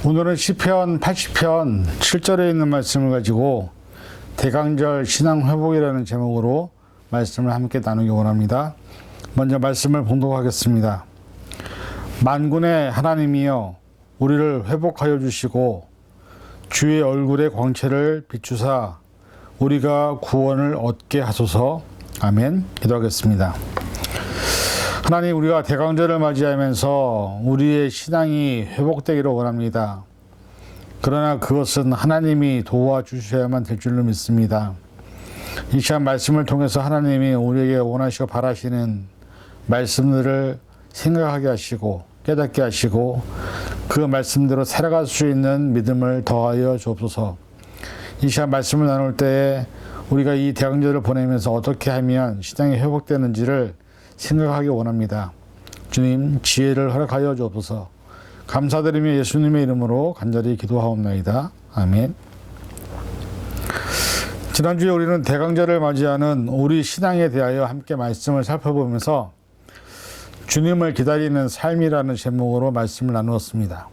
오늘은 시편 80편 7절에 있는 말씀을 가지고 대강절 신앙 회복이라는 제목으로 말씀을 함께 나누기 원합니다. 먼저 말씀을 봉독하겠습니다. 만군의 하나님이여 우리를 회복하여 주시고 주의 얼굴의 광채를 비추사 우리가 구원을 얻게 하소서. 아멘. 기도하겠습니다. 하나님, 우리가 대강절을 맞이하면서 우리의 신앙이 회복되기를 원합니다. 그러나 그것은 하나님이 도와주셔야만 될 줄로 믿습니다. 이 시간 말씀을 통해서 하나님이 우리에게 원하시고 바라시는 말씀들을 생각하게 하시고 깨닫게 하시고 그 말씀대로 살아갈 수 있는 믿음을 더하여 주옵소서. 이 시간 말씀을 나눌 때에 우리가 이 대강절을 보내면서 어떻게 하면 신앙이 회복되는지를 생각하기 원합니다. 주님, 지혜를 허락하여 주옵소서. 감사드리며 예수님의 이름으로 간절히 기도하옵나이다. 아멘. 지난주에 우리는 대강절을 맞이하는 우리 신앙에 대하여 함께 말씀을 살펴보면서 주님을 기다리는 삶이라는 제목으로 말씀을 나누었습니다.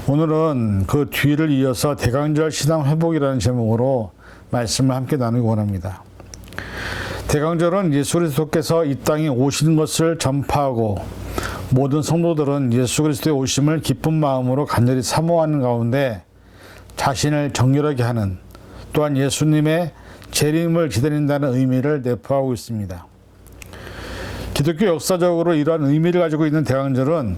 오늘은 그 뒤를 이어서 대강절 신앙 회복이라는 제목으로 말씀을 함께 나누기 원합니다. 대강절은 예수 그리스도께서 이 땅에 오시는 것을 전파하고 모든 성도들은 예수 그리스도의 오심을 기쁜 마음으로 간절히 사모하는 가운데 자신을 정결하게 하는, 또한 예수님의 재림을 기다린다는 의미를 내포하고 있습니다. 기독교 역사적으로 이러한 의미를 가지고 있는 대강절은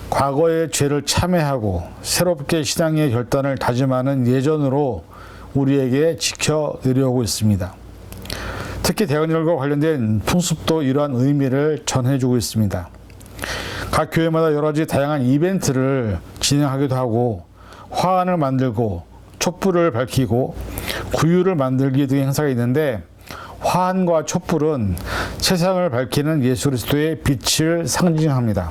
과거의 죄를 참회하고 새롭게 신앙의 결단을 다짐하는 예전으로 우리에게 지켜 내려오고 있습니다. 특히 대강절과 관련된 풍습도 이러한 의미를 전해주고 있습니다. 각 교회마다 여러 가지 다양한 이벤트를 진행하기도 하고 화환을 만들고 촛불을 밝히고 구유를 만들기 등의 행사가 있는데, 화환과 촛불은 세상을 밝히는 예수 그리스도의 빛을 상징합니다.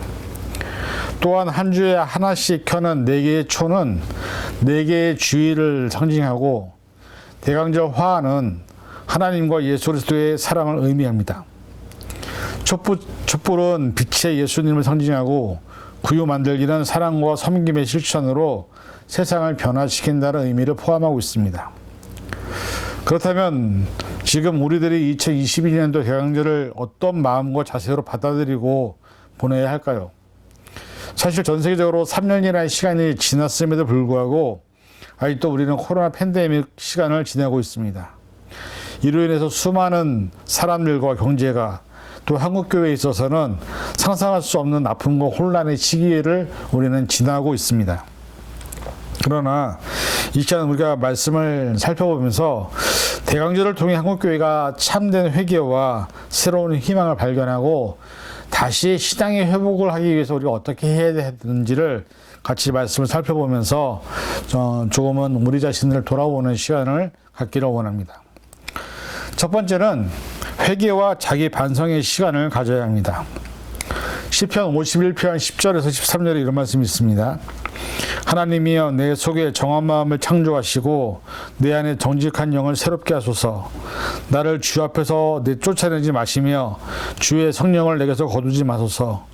또한 한 주에 하나씩 켜는 4개의 초는 4개의 주의를 상징하고, 대강절 화환은 하나님과 예수 그리스도의 사랑을 의미합니다. 촛불은 빛의 예수님을 상징하고, 구유 만들기는 사랑과 섬김의 실천으로 세상을 변화시킨다는 의미를 포함하고 있습니다. 그렇다면 지금 우리들이 2022년도 대강절을 어떤 마음과 자세로 받아들이고 보내야 할까요? 사실 전 세계적으로 3년이라는 시간이 지났음에도 불구하고 아직도 우리는 코로나 팬데믹 시간을 지내고 있습니다. 이로 인해서 수많은 사람들과 경제가, 또 한국교회에 있어서는 상상할 수 없는 아픔과 혼란의 시기를 우리는 지나고 있습니다. 그러나 이 시간 우리가 말씀을 살펴보면서 대강절을 통해 한국교회가 참된 회개와 새로운 희망을 발견하고 다시 신앙의 회복을 하기 위해서 우리가 어떻게 해야 되는지를 같이 말씀을 살펴보면서 조금은 우리 자신을 돌아보는 시간을 갖기를 원합니다. 첫 번째는 회개와 자기 반성의 시간을 가져야 합니다. 시편 51편 10절에서 13절에 이런 말씀이 있습니다. 하나님이여 내 속에 정한 마음을 창조하시고 내 안에 정직한 영을 새롭게 하소서. 나를 주 앞에서 내쫓아내지 마시며 주의 성령을 내게서 거두지 마소서.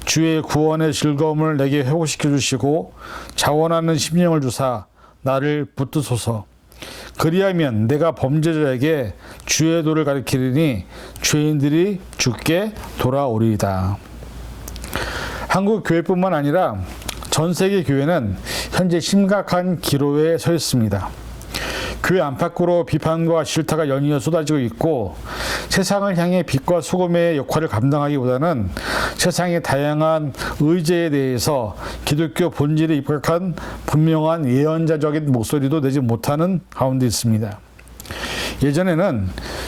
주의 구원의 즐거움을 내게 회복시켜 주시고 자원하는 심령을 주사 나를 붙드소서. 그리하면 내가 범죄자에게 주의 도를 가리키리니 죄인들이 주께 돌아오리이다. 한국 교회뿐만 아니라 전 세계 교회는 현재 심각한 기로에 서 있습니다. 교회 안팎으로 비판과 질타가 연이어 쏟아지고 있고, 세상을 향해 빛과 소금의 역할을 감당하기보다는 세상의 다양한 의제에 대해서 기독교 본질에 입각한 분명한 예언자적인 목소리도 내지 못하는 가운데 있습니다. 예전에는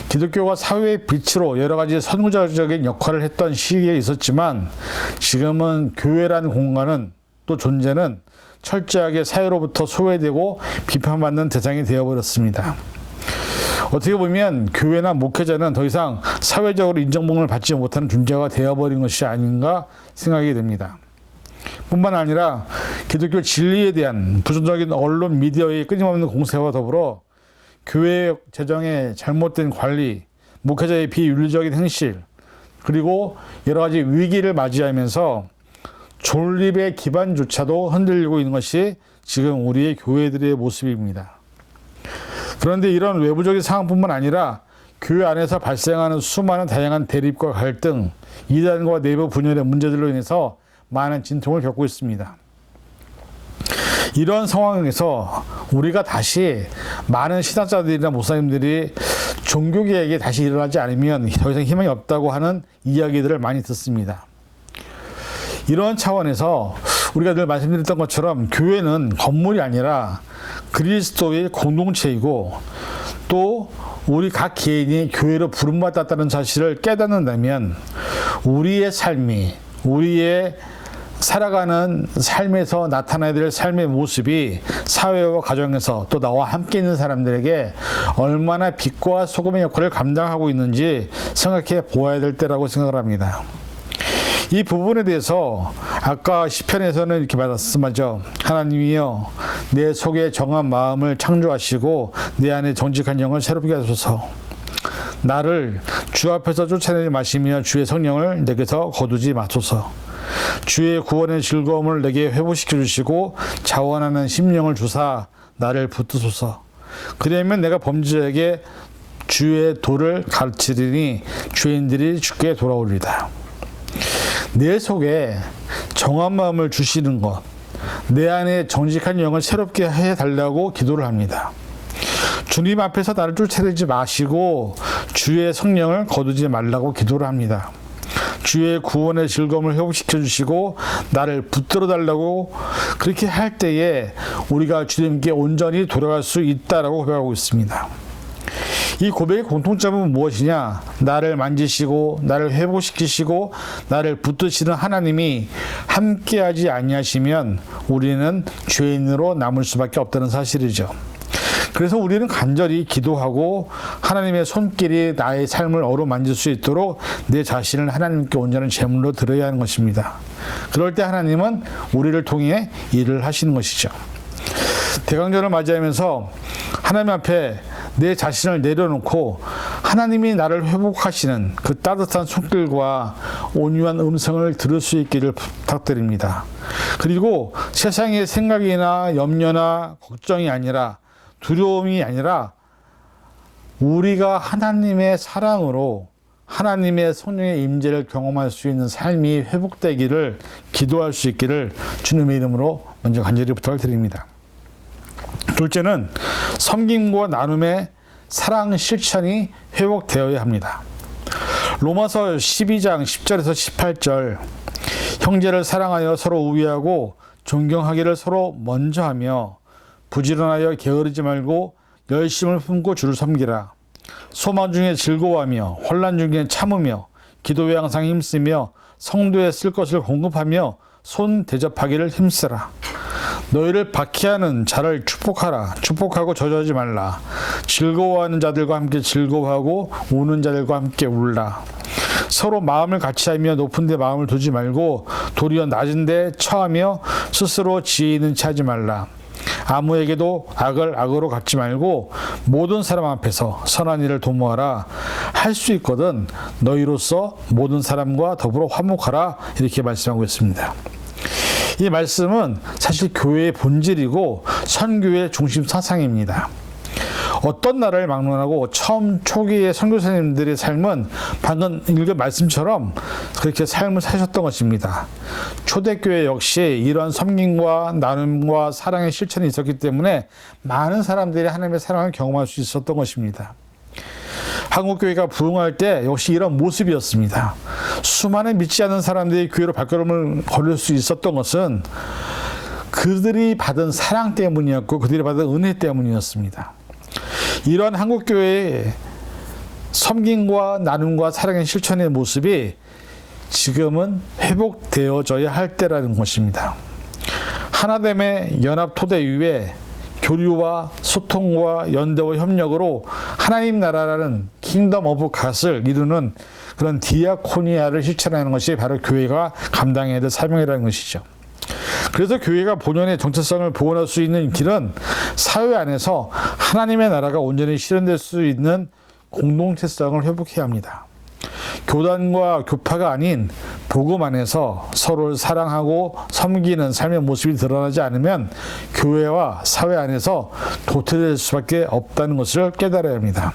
기독교가 사회의 빛으로 여러 가지 선구자적인 역할을 했던 시기에 있었지만, 지금은 교회라는 공간은, 또 존재는 철저하게 사회로부터 소외되고 비판받는 대상이 되어버렸습니다. 어떻게 보면 교회나 목회자는 더 이상 사회적으로 인정받음을 받지 못하는 존재가 되어버린 것이 아닌가 생각이 됩니다. 뿐만 아니라 기독교 진리에 대한 부정적인 언론 미디어의 끊임없는 공세와 더불어 교회 재정의 잘못된 관리, 목회자의 비윤리적인 행실, 그리고 여러 가지 위기를 맞이하면서 존립의 기반조차도 흔들리고 있는 것이 지금 우리의 교회들의 모습입니다. 그런데 이런 외부적인 상황뿐만 아니라 교회 안에서 발생하는 수많은 다양한 대립과 갈등, 이단과 내부 분열의 문제들로 인해서 많은 진통을 겪고 있습니다. 이런 상황에서 우리가 다시 많은 신학자들이나 목사님들이 종교개혁이 다시 일어나지 않으면 더 이상 희망이 없다고 하는 이야기들을 많이 듣습니다. 이런 차원에서 우리가 늘 말씀드렸던 것처럼 교회는 건물이 아니라 그리스도의 공동체이고 또 우리 각 개인이 교회로 부름받았다는 사실을 깨닫는다면 우리의 삶이, 우리의 살아가는 삶에서 나타나야 될 삶의 모습이 사회와 가정에서 또 나와 함께 있는 사람들에게 얼마나 빛과 소금의 역할을 감당하고 있는지 생각해 보아야 될 때라고 생각을 합니다. 이 부분에 대해서 아까 시편에서는 이렇게 말씀하죠. 하나님이여 내 속에 정한 마음을 창조하시고 내 안에 정직한 영을 새롭게 하소서. 나를 주 앞에서 쫓아내지 마시며 주의 성령을 내게서 거두지 마소서. 주의 구원의 즐거움을 내게 회복시켜 주시고 자원하는 심령을 주사 나를 붙드소서. 그러면 내가 범죄자에게 주의 도를 가르치리니 죄인들이 주께 돌아오리다. 내 속에 정한 마음을 주시는 것, 내 안에 정직한 영을 새롭게 해달라고 기도를 합니다. 주님 앞에서 나를 쫓아내지 마시고 주의 성령을 거두지 말라고 기도를 합니다. 주의 구원의 즐거움을 회복시켜 주시고 나를 붙들어 달라고 그렇게 할 때에 우리가 주님께 온전히 돌아갈 수 있다라고 고백하고 있습니다. 이 고백의 공통점은 무엇이냐? 나를 만지시고 나를 회복시키시고 나를 붙드시는 하나님이 함께하지 아니하시면 우리는 죄인으로 남을 수밖에 없다는 사실이죠. 그래서 우리는 간절히 기도하고 하나님의 손길이 나의 삶을 어루만질 수 있도록 내 자신을 하나님께 온전한 제물로 드려야 하는 것입니다. 그럴 때 하나님은 우리를 통해 일을 하시는 것이죠. 대강절을 맞이하면서 하나님 앞에 내 자신을 내려놓고 하나님이 나를 회복하시는 그 따뜻한 손길과 온유한 음성을 들을 수 있기를 부탁드립니다. 그리고 세상의 생각이나 염려나 걱정이 아니라 두려움이 아니라 우리가 하나님의 사랑으로 하나님의 성령의 임재를 경험할 수 있는 삶이 회복되기를 기도할 수 있기를 주님의 이름으로 먼저 간절히 부탁을 드립니다. 둘째는 섬김과 나눔의 사랑 실천이 회복되어야 합니다. 로마서 12장 10절에서 18절 형제를 사랑하여 서로 우애하고 존경하기를 서로 먼저 하며 부지런하여 게으르지 말고 열심을 품고 주를 섬기라. 소망 중에 즐거워하며 환난 중에 참으며 기도에 항상 힘쓰며 성도에 쓸 것을 공급하며 손 대접하기를 힘쓰라. 너희를 박해하는 자를 축복하라. 축복하고 저주하지 말라. 즐거워하는 자들과 함께 즐거워하고 우는 자들과 함께 울라. 서로 마음을 같이하며 높은 데 마음을 두지 말고 도리어 낮은 데 처하며 스스로 지혜 있는 체 하지 말라. 아무에게도 악을 악으로 갚지 말고 모든 사람 앞에서 선한 일을 도모하라. 할 수 있거든 너희로서 모든 사람과 더불어 화목하라. 이렇게 말씀하고 있습니다. 이 말씀은 사실 교회의 본질이고 선교의 중심 사상입니다. 어떤 나라를 막론하고 처음 초기의 선교사님들의 삶은 방금 읽은 말씀처럼 그렇게 삶을 사셨던 것입니다. 초대교회 역시 이런 섬김과 나눔과 사랑의 실천이 있었기 때문에 많은 사람들이 하나님의 사랑을 경험할 수 있었던 것입니다. 한국교회가 부흥할 때 역시 이런 모습이었습니다. 수많은 믿지 않는 사람들이 교회로 발걸음을 걸을 수 있었던 것은 그들이 받은 사랑 때문이었고 그들이 받은 은혜 때문이었습니다. 이런 한국교회의 섬김과 나눔과 사랑의 실천의 모습이 지금은 회복되어져야 할 때라는 것입니다. 하나됨의 연합 토대 위에 교류와 소통과 연대와 협력으로 하나님 나라라는 킹덤 오브 갓을 이루는 그런 디아코니아를 실천하는 것이 바로 교회가 감당해야 될 사명이라는 것이죠. 그래서 교회가 본연의 정체성을 보존할 수 있는 길은 사회 안에서 하나님의 나라가 온전히 실현될 수 있는 공동체성을 회복해야 합니다. 교단과 교파가 아닌 복음 안에서 서로를 사랑하고 섬기는 삶의 모습이 드러나지 않으면 교회와 사회 안에서 도태될 수밖에 없다는 것을 깨달아야 합니다.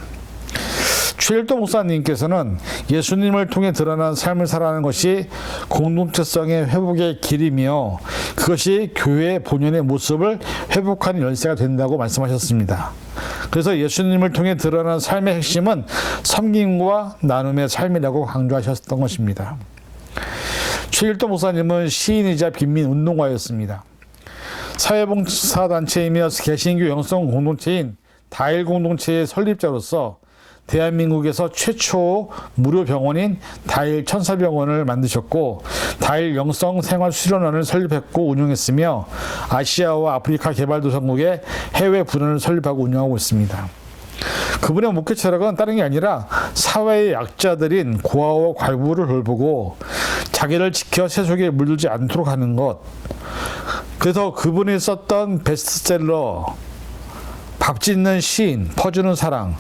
최일도 목사님께서는 예수님을 통해 드러난 삶을 살아가는 것이 공동체성의 회복의 길이며 그것이 교회의 본연의 모습을 회복하는 열쇠가 된다고 말씀하셨습니다. 그래서 예수님을 통해 드러난 삶의 핵심은 섬김과 나눔의 삶이라고 강조하셨던 것입니다. 최일도 목사님은 시인이자 빈민 운동가였습니다. 사회봉사단체이며 개신교 영성 공동체인 다일 공동체의 설립자로서 대한민국에서 최초 무료 병원인 다일 천사병원을 만드셨고 다일 영성생활수련원을 설립했고 운영했으며 아시아와 아프리카 개발도상국의 해외 분원을 설립하고 운영하고 있습니다. 그분의 목회 철학은 다른 게 아니라 사회의 약자들인 고아와 과부를 돌보고 자기를 지켜 세속에 물들지 않도록 하는 것. 그래서 그분이 썼던 베스트셀러 밥 짓는 시인, 퍼주는 사랑,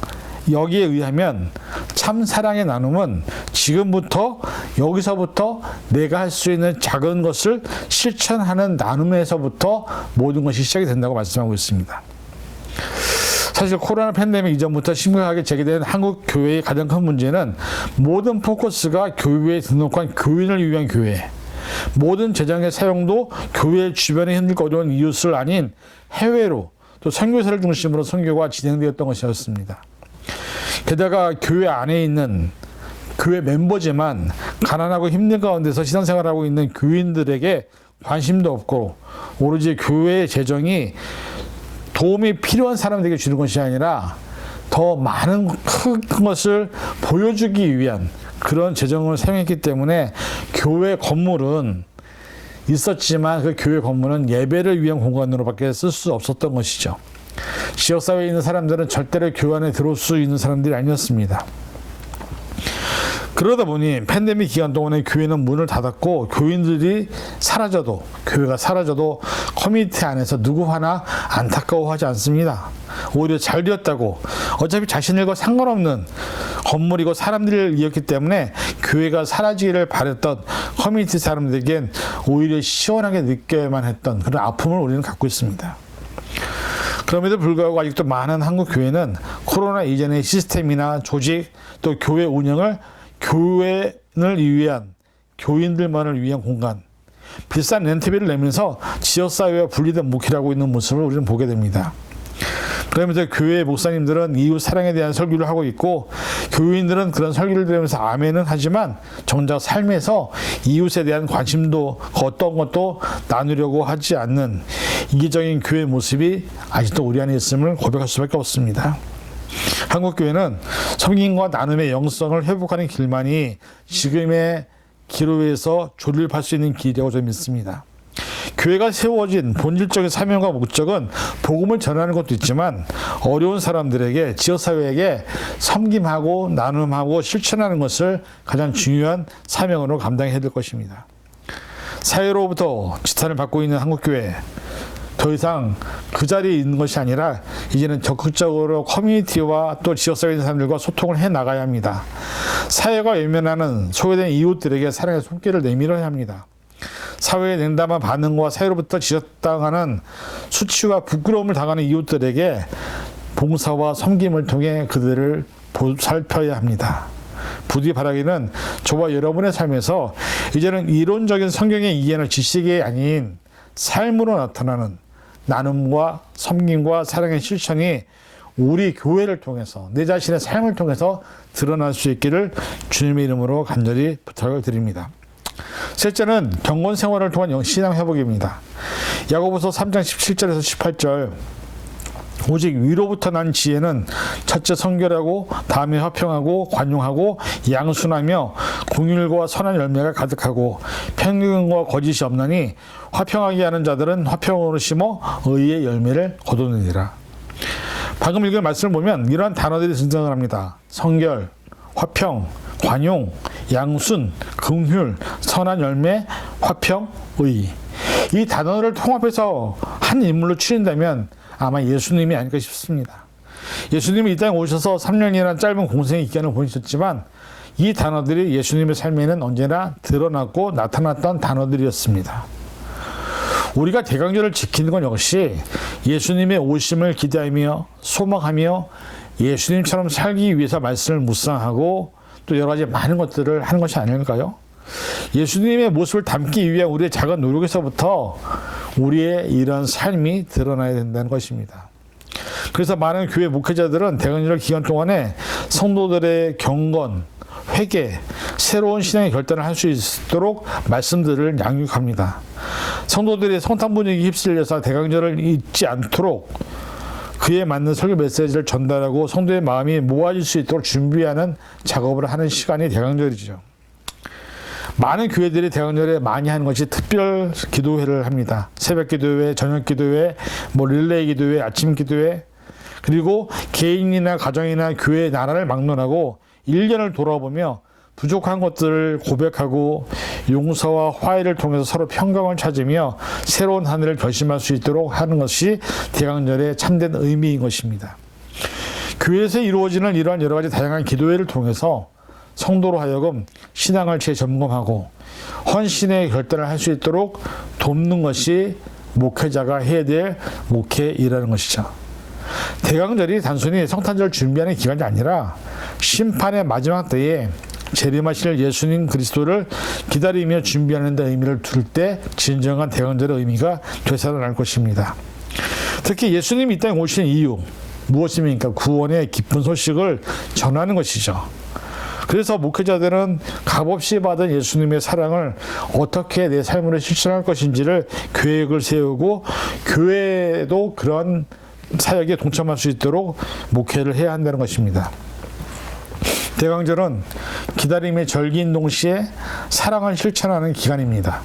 여기에 의하면 참 사랑의 나눔은 지금부터 여기서부터 내가 할 수 있는 작은 것을 실천하는 나눔에서부터 모든 것이 시작이 된다고 말씀하고 있습니다. 사실 코로나 팬데믹 이전부터 심각하게 제기된 한국 교회의 가장 큰 문제는 모든 포커스가 교회에 등록한 교인을 위한 교회, 모든 재정의 사용도 교회 주변에 힘들고 어려운 이웃을 아닌 해외로 또 선교사를 중심으로 선교가 진행되었던 것이었습니다. 게다가 교회 안에 있는 교회 멤버지만 가난하고 힘든 가운데서 신앙생활하고 있는 교인들에게 관심도 없고 오로지 교회의 재정이 도움이 필요한 사람들에게 주는 것이 아니라 더 많은 큰 것을 보여주기 위한 그런 재정을 사용했기 때문에 교회 건물은 있었지만 그 교회 건물은 예배를 위한 공간으로밖에 쓸 수 없었던 것이죠. 지역사회에 있는 사람들은 절대로 교회 안에 들어올 수 있는 사람들이 아니었습니다. 그러다 보니 팬데믹 기간 동안에 교회는 문을 닫았고 교인들이 사라져도 교회가 사라져도 커뮤니티 안에서 누구 하나 안타까워하지 않습니다. 오히려 잘 되었다고 어차피 자신들과 상관없는 건물이고 사람들이었기 때문에 교회가 사라지기를 바랬던 커뮤니티 사람들에겐 오히려 시원하게 느껴야만 했던 그런 아픔을 우리는 갖고 있습니다. 그럼에도 불구하고 아직도 많은 한국 교회는 코로나 이전의 시스템이나 조직 또 교회 운영을 교회를 위한 교인들만을 위한 공간 비싼 렌트비를 내면서 지역사회와 분리된 목회를 하고 있는 모습을 우리는 보게 됩니다. 그러면서 교회 목사님들은 이웃 사랑에 대한 설교를 하고 있고 교인들은 그런 설교를 들으면서 아멘은 하지만 정작 삶에서 이웃에 대한 관심도 어떤 것도 나누려고 하지 않는 이기적인 교회 모습이 아직도 우리 안에 있음을 고백할 수밖에 없습니다. 한국교회는 섬김과 나눔의 영성을 회복하는 길만이 지금의 기로에서 조립할 수 있는 길이라고 저는 믿습니다. 교회가 세워진 본질적인 사명과 목적은 복음을 전하는 것도 있지만 어려운 사람들에게 지역사회에게 섬김하고 나눔하고 실천하는 것을 가장 중요한 사명으로 감당해야 될 것입니다. 사회로부터 지탄을 받고 있는 한국교회 더 이상 그 자리에 있는 것이 아니라 이제는 적극적으로 커뮤니티와 또 지역사회에 있는 사람들과 소통을 해나가야 합니다. 사회가 외면하는 소외된 이웃들에게 사랑의 손길을 내밀어야 합니다. 사회의 냉담한 반응과 사회로부터 지적당하는 수치와 부끄러움을 당하는 이웃들에게 봉사와 섬김을 통해 그들을 살펴야 합니다. 부디 바라기는 저와 여러분의 삶에서 이제는 이론적인 성경의 이해는 지식이 아닌 삶으로 나타나는 나눔과 섬김과 사랑의 실천이 우리 교회를 통해서 내 자신의 삶을 통해서 드러날 수 있기를 주님의 이름으로 간절히 부탁을 드립니다. 셋째는 경건 생활을 통한 신앙 회복입니다. 야고보서 3장 17절에서 18절 오직 위로부터 난 지혜는 첫째 성결하고 다음에 화평하고 관용하고 양순하며 공율과 선한 열매가 가득하고 편견과 거짓이 없나니 화평하게 하는 자들은 화평으로 심어 의의 열매를 거두느니라. 방금 읽은 말씀을 보면 이러한 단어들이 등장을 합니다. 성결, 화평, 관용, 양순, 긍휼, 선한 열매, 화평, 의. 이 단어를 통합해서 한 인물로 추린다면 아마 예수님이 아닐까 싶습니다. 예수님이 이 땅에 오셔서 3년이라는 짧은 공생의 기간을 보내셨지만 이 단어들이 예수님의 삶에는 언제나 드러났고 나타났던 단어들이었습니다. 우리가 대강절을 지키는 건 역시 예수님의 오심을 기대하며 소망하며 예수님처럼 살기 위해서 말씀을 묵상하고 또 여러 가지 많은 것들을 하는 것이 아닐까요? 예수님의 모습을 담기 위한 우리의 작은 노력에서부터 우리의 이런 삶이 드러나야 된다는 것입니다. 그래서 많은 교회 목회자들은 대강절 기간 동안에 성도들의 경건, 회개, 새로운 신앙의 결단을 할 수 있도록 말씀들을 양육합니다. 성도들의 성탄 분위기에 휩쓸려서 대강절을 잊지 않도록 그에 맞는 설교 메시지를 전달하고 성도의 마음이 모아질 수 있도록 준비하는 작업을 하는 시간이 대강절이죠. 많은 교회들이 대강절에 많이 하는 것이 특별 기도회를 합니다. 새벽 기도회, 저녁 기도회, 릴레이 기도회, 아침 기도회, 그리고 개인이나 가정이나 교회의 나라를 막론하고 1년을 돌아보며 부족한 것들을 고백하고 용서와 화해를 통해서 서로 평강을 찾으며 새로운 한 해를 결심할 수 있도록 하는 것이 대강절의 참된 의미인 것입니다. 교회에서 이루어지는 이러한 여러 가지 다양한 기도회를 통해서 성도로 하여금 신앙을 재점검하고 헌신의 결단을 할 수 있도록 돕는 것이 목회자가 해야 될 목회이라는 것이죠. 대강절이 단순히 성탄절 준비하는 기간이 아니라 심판의 마지막 때에 재림하실 예수님 그리스도를 기다리며 준비하는 데 의미를 둘 때 진정한 대강절의 의미가 되살아날 것입니다. 특히 예수님이 이 땅에 오신 이유 무엇입니까? 구원의 기쁜 소식을 전하는 것이죠. 그래서 목회자들은 값없이 받은 예수님의 사랑을 어떻게 내 삶으로 실천할 것인지를 계획을 세우고 교회도 그런 사역에 동참할 수 있도록 목회를 해야 한다는 것입니다. 대강절은 기다림의 절기인 동시에 사랑을 실천하는 기간입니다.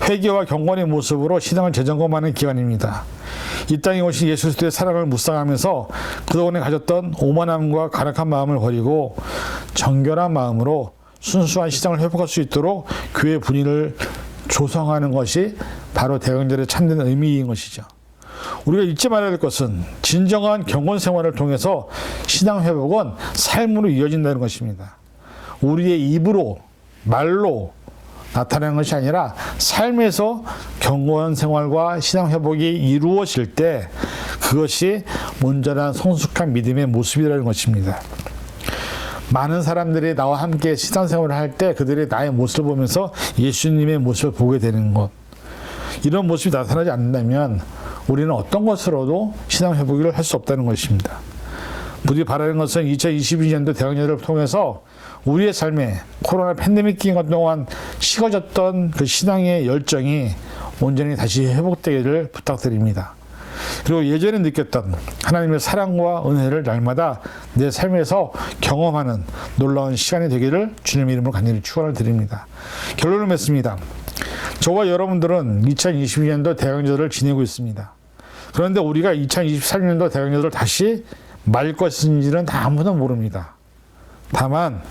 회개와 경건의 모습으로 신앙을 재점검하는 기간입니다. 이 땅에 오신 예수 그리스도의 사랑을 묵상하면서 그동안에 가졌던 오만함과 가락한 마음을 버리고 정결한 마음으로 순수한 신앙을 회복할 수 있도록 교회 분위기를 조성하는 것이 바로 대강절의 참된 의미인 것이죠. 우리가 잊지 말아야 될 것은 진정한 경건 생활을 통해서 신앙 회복은 삶으로 이어진다는 것입니다. 우리의 입으로, 말로 나타나는 것이 아니라 삶에서 경건 생활과 신앙 회복이 이루어질 때 그것이 온전한 성숙한 믿음의 모습이라는 것입니다. 많은 사람들이 나와 함께 신앙생활을 할 때 그들이 나의 모습을 보면서 예수님의 모습을 보게 되는 것, 이런 모습이 나타나지 않는다면 우리는 어떤 것으로도 신앙 회복을 할 수 없다는 것입니다. 부디 바라는 것은 2022년도 대강절을 통해서 우리의 삶에 코로나 팬데믹 기간 동안 식어졌던 그 신앙의 열정이 온전히 다시 회복되기를 부탁드립니다. 그리고 예전에 느꼈던 하나님의 사랑과 은혜를 날마다 내 삶에서 경험하는 놀라운 시간이 되기를 주님의 이름으로 간절히 축원을 드립니다. 결론을 맺습니다. 저와 여러분들은 2022년도 대강절을 지내고 있습니다. 그런데 우리가 2023년도 대강절을 다시 말 것인지는 아무도 모릅니다. 다만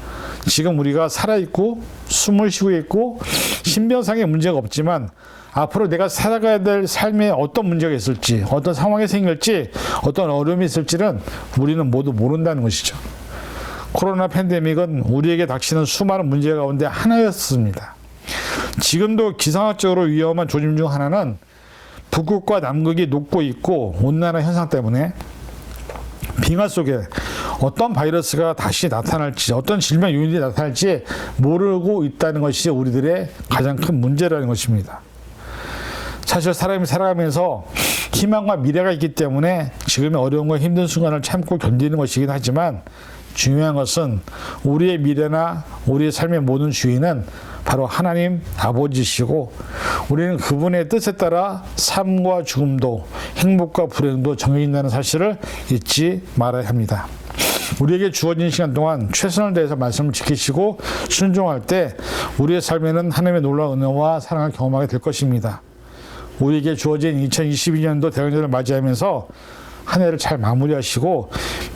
지금 우리가 살아있고 숨을 쉬고 있고 신변상의 문제가 없지만 앞으로 내가 살아가야 될 삶에 어떤 문제가 있을지, 어떤 상황이 생길지, 어떤 어려움이 있을지는 우리는 모두 모른다는 것이죠. 코로나 팬데믹은 우리에게 닥치는 수많은 문제 가운데 하나였습니다. 지금도 기상학적으로 위험한 조짐 중 하나는 북극과 남극이 녹고 있고 온난화 현상 때문에 빙하 속에 어떤 바이러스가 다시 나타날지, 어떤 질병 요인이 나타날지 모르고 있다는 것이 우리들의 가장 큰 문제라는 것입니다. 사실 사람이 살아가면서 희망과 미래가 있기 때문에 지금의 어려움과 힘든 순간을 참고 견디는 것이긴 하지만 중요한 것은 우리의 미래나 우리의 삶의 모든 주인은 바로 하나님 아버지시고 우리는 그분의 뜻에 따라 삶과 죽음도 행복과 불행도 정해진다는 사실을 잊지 말아야 합니다. 우리에게 주어진 시간 동안 최선을 다해서 말씀을 지키시고 순종할 때 우리의 삶에는 하나님의 놀라운 은혜와 사랑을 경험하게 될 것입니다. 우리에게 주어진 2022년도 대강절을 맞이하면서 한 해를 잘 마무리하시고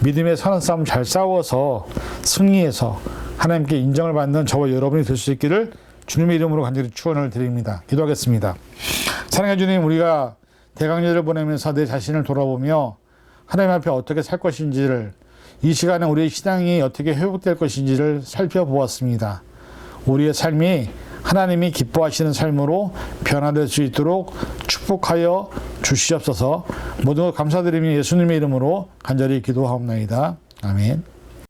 믿음의 선한 싸움 잘 싸워서 승리해서 하나님께 인정을 받는 저와 여러분이 될 수 있기를 주님의 이름으로 간절히 축원을 드립니다. 기도하겠습니다. 사랑해 주님, 우리가 대강절을 보내면서 내 자신을 돌아보며 하나님 앞에 어떻게 살 것인지를 이 시간에 우리의 신앙이 어떻게 회복될 것인지를 살펴보았습니다. 우리의 삶이 하나님이 기뻐하시는 삶으로 변화될 수 있도록 축복하여 주시옵소서. 모든 것 감사드리며 예수님의 이름으로 간절히 기도하옵나이다. 아멘.